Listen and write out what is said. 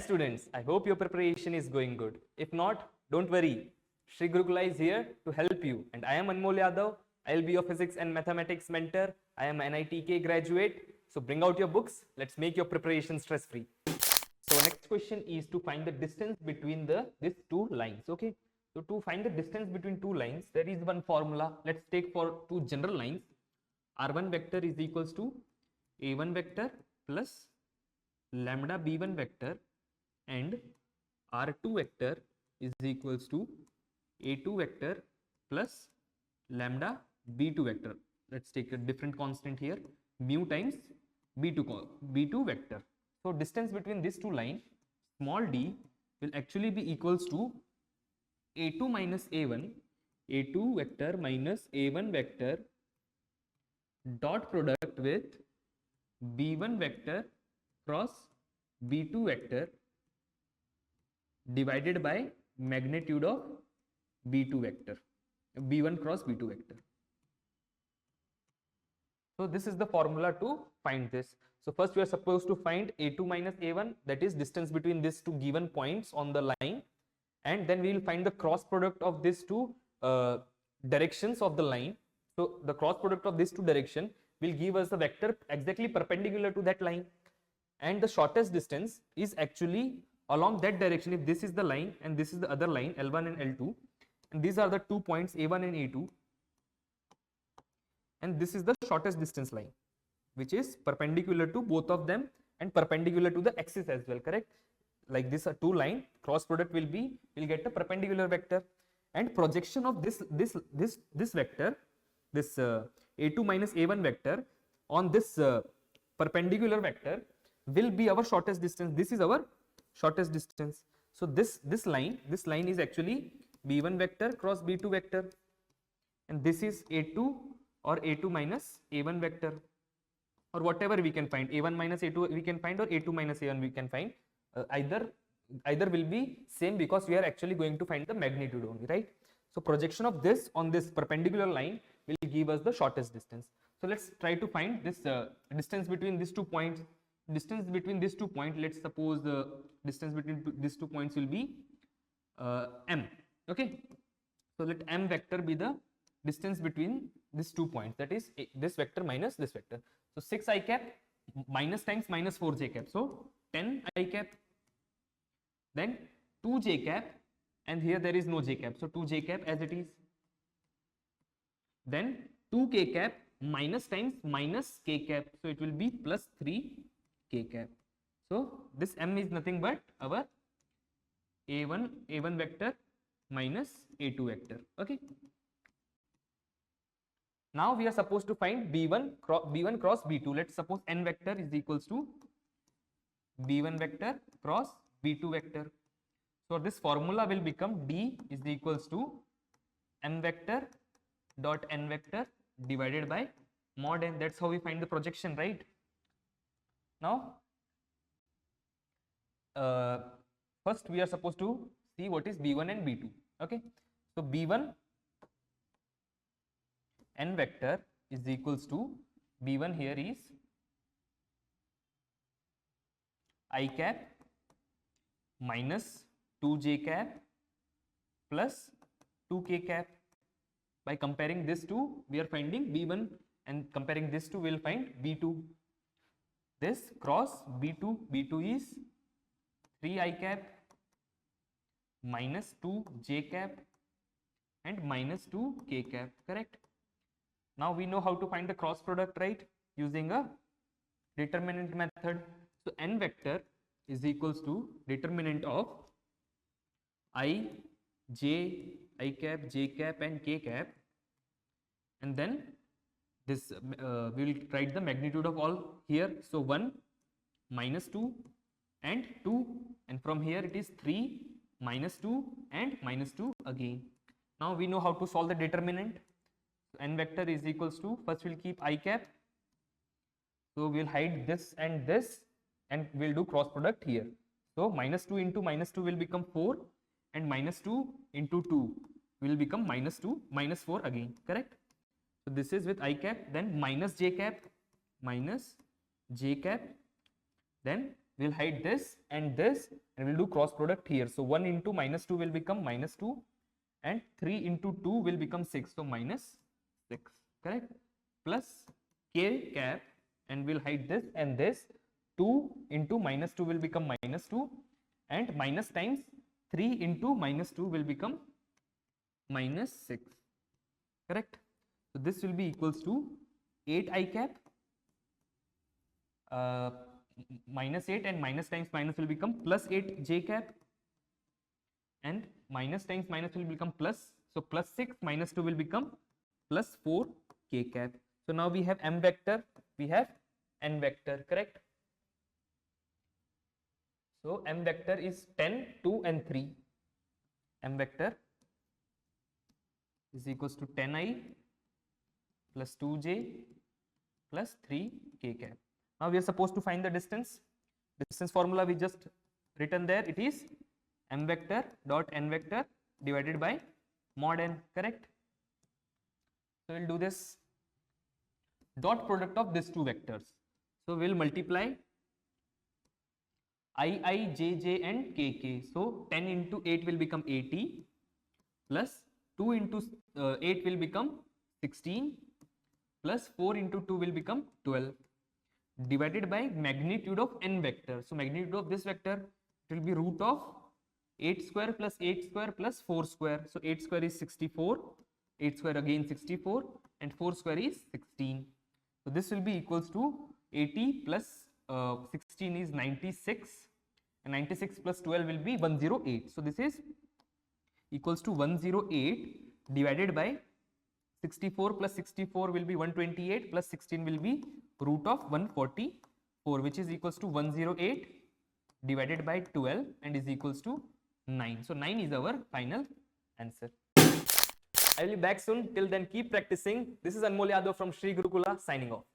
students, I hope your preparation is going good. If not, don't worry. Sri Gurukula is here to help you. And I am Anmol Yadav. I will be your physics and mathematics mentor. I am an NIT-JEE graduate. So bring out your books. Let's make your preparation stress-free. So next question is to find the distance between these two lines. Okay. So to find the distance between two lines, there is one formula. Let's take for two general lines. R1 vector is equals to A1 vector plus lambda B1 vector, and R2 vector is equals to A2 vector plus lambda B2 vector. Let's take a different constant here, mu times B2 vector. So distance between these two lines, small d, will actually be equals to A2 minus A1, A2 vector minus A1 vector dot product with B1 vector cross B2 vector divided by magnitude of B2 vector, B1 cross B2 vector. So this is the formula to find this. So first we are supposed to find A2 minus A1, that is distance between these two given points on the line, and then we will find the cross product of these two directions of the line. So the cross product of these two directions will give us the vector exactly perpendicular to that line, and the shortest distance is actually along that direction. If this is the line and this is the other line, L1 and L2, and these are the 2 points A1 and A2, and this is the shortest distance line which is perpendicular to both of them and perpendicular to the axis as well, correct? Like this two line, cross product will get a perpendicular vector, and projection of this vector, this A2 minus A1 vector on this perpendicular vector will be our shortest distance. This is our shortest distance. So this line is actually B1 vector cross B2 vector, and this is A2 or A2 minus A1 vector, or whatever we can find. A1 minus A2 we can find, or A2 minus A1 we can find. Either will be same, because we are actually going to find the magnitude only, right? So projection of this on this perpendicular line will give us the shortest distance. So let's try to find this distance between these 2 points. Distance between these 2 points, let's suppose the distance between these 2 points will be m. Okay, so let m vector be the distance between these 2 points, that is this vector minus this vector. So 6 I cap minus times minus 4 j cap, so 10 I cap, then 2 j cap, and here there is no j cap, so 2 j cap as it is, then 2 k cap minus times minus k cap, so it will be plus 3 k cap. So this m is nothing but our a1 vector minus a2 vector. Okay, now we are supposed to find b1 cross b2. Let's suppose n vector is equals to b1 vector cross b2 vector. So this formula will become d is equals to m vector dot n vector divided by mod n. That's how we find the projection, right? Now first we are supposed to see what is b1 and b2. Okay, so b1 n vector is equals to b1 here is I cap minus 2j cap plus 2k cap. By comparing this two, we are finding b1, and comparing this two, we will find b2. This cross b2 is 3 I cap minus 2 j cap and minus 2 k cap, correct? Now we know how to find the cross product, right? Using a determinant method. So n vector is equals to determinant of I, j, I cap, j cap and k cap, and then this we will write the magnitude of all here. So 1 minus 2 and 2, and from here it is 3 minus 2 and minus 2 again. Now we know how to solve the determinant. So n vector is equals to, first we'll keep I cap, so we'll hide this, and we'll do cross product here. So minus 2 into minus 2 will become 4, and minus 2 into 2 will become minus 2 minus 4 again, correct? So this is with I cap, then minus j cap, then we'll hide this, and we'll do cross product here. So 1 into minus 2 will become minus 2, and 3 into 2 will become 6, so minus 6, correct? Plus k cap, and we'll hide this and this. 2 into minus 2 will become minus 2, and minus times 3 into minus 2 will become minus 6, correct? So this will be equals to 8 I cap, minus 8, and minus times minus will become plus 8 j cap, and minus times minus will become plus, so plus 6 minus 2 will become plus 4 k cap. So now we have m vector, we have n vector, correct? So m vector is 10, 2 and 3. M vector is equals to 10i plus 2j plus 3k cap. Now we are supposed to find the distance. Distance formula we just written there. It is m vector dot n vector divided by mod n, correct? So we'll do this dot product of these two vectors. So we'll multiply I, j, j and k, k. So 10 into 8 will become 80 plus 2 into 8 will become 16 plus 4 into 2 will become 12 divided by magnitude of n vector. So magnitude of this vector, it will be root of 8 square plus 8 square plus 4 square. So 8 square is 64, 8 square again 64, and 4 square is 16. So this will be equals to 80 plus 16 is 96, and 96 plus 12 will be 108. So this is equals to 108 divided by 64 plus 64 will be 128 plus 16 will be root of 144, which is equals to 108 divided by 12 and is equals to 9. So 9 is our final answer. I will be back soon. Till then, keep practicing. This is Anmol Yadav from Sri Gurukula signing off.